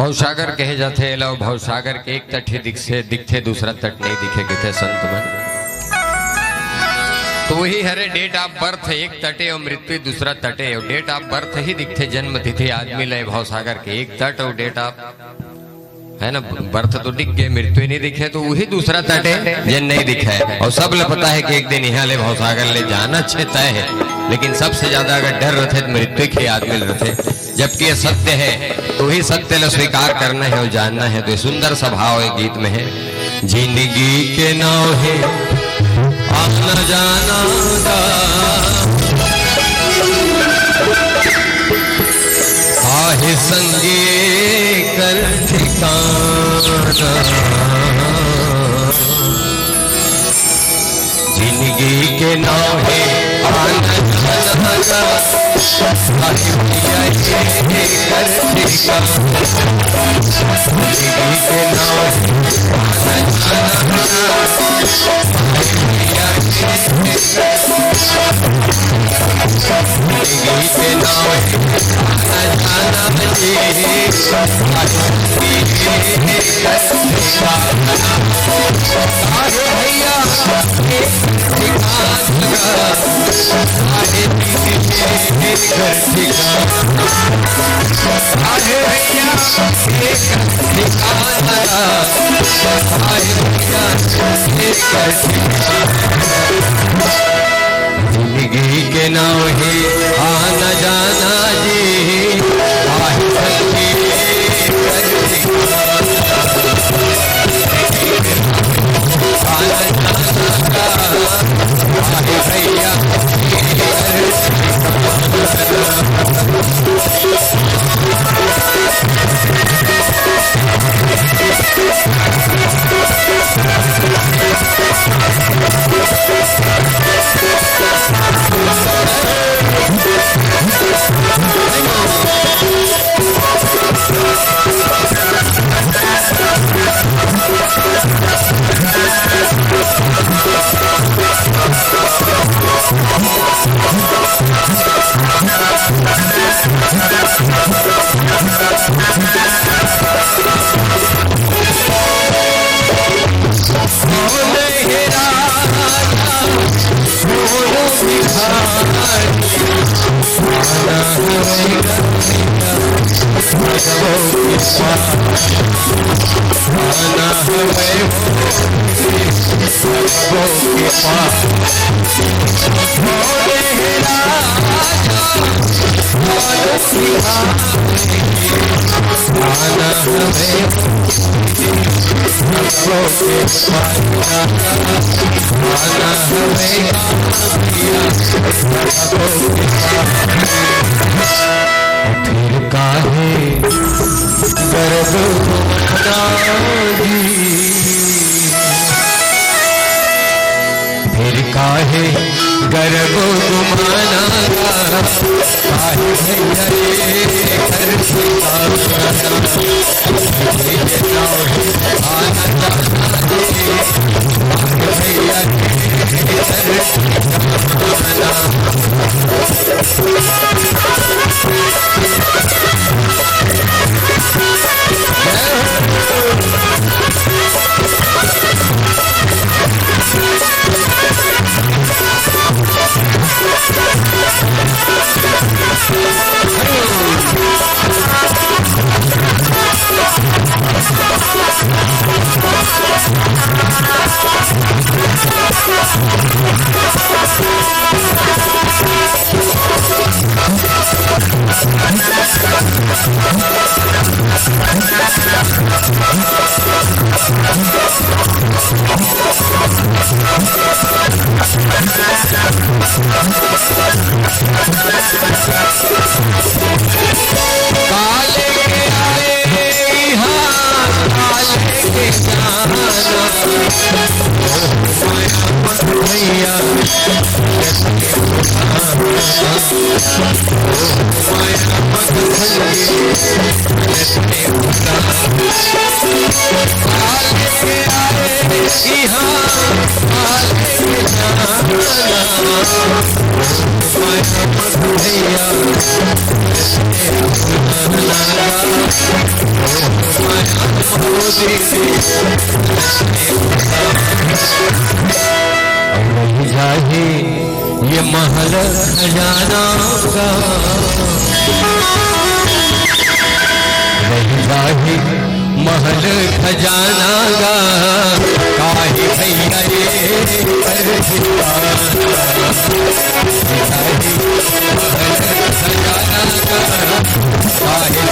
भवसागर कहे जाते लव भवसागर के एक तट ही दिखते दूसरा तट नहीं दिखे कहते संत मन। तो वही हरे डेट ऑफ बर्थ एक तटे और मृत्यु दूसरा तटे और डेट ऑफ बर्थ ही दिखते जन्म तिथि आदमी लय भवसागर के एक तट और डेट ऑफ है ना बर्थ तो दिख गए मृत्यु नहीं दिखे तो वही दूसरा तट है जन नहीं दिखा है। और सब ले पता है कि एक दिन यहाँ ले भवसागर ले जाना अच्छे तय है, लेकिन सबसे ज्यादा अगर डर रहते तो मृत्यु के आदमी रहते, जबकि ये सत्य है तो ही सत्य ले स्वीकार करना है और जानना है। तो सुंदर स्वभाव एक गीत में है, जिंदगी के नाव है आना जाना आहे संगे कर ठिकाना, जिंदगी के नाव है आना जाना आहे भैया ये कर ठिकाना, जिंदगी के नाव है आना जाना भैया जिंदगी के नाव है आना जिंदगी के नाव है आना जाना जी आहे भैया फिर काहे गर्व फिर काहे गर्व गुमाना काहे भैया ये घर भैया भैया मोदी रह जाए ये महल खजाना का, रह जाए महल खजाना गा, काहे भैया ये महल खजाना गा, काहे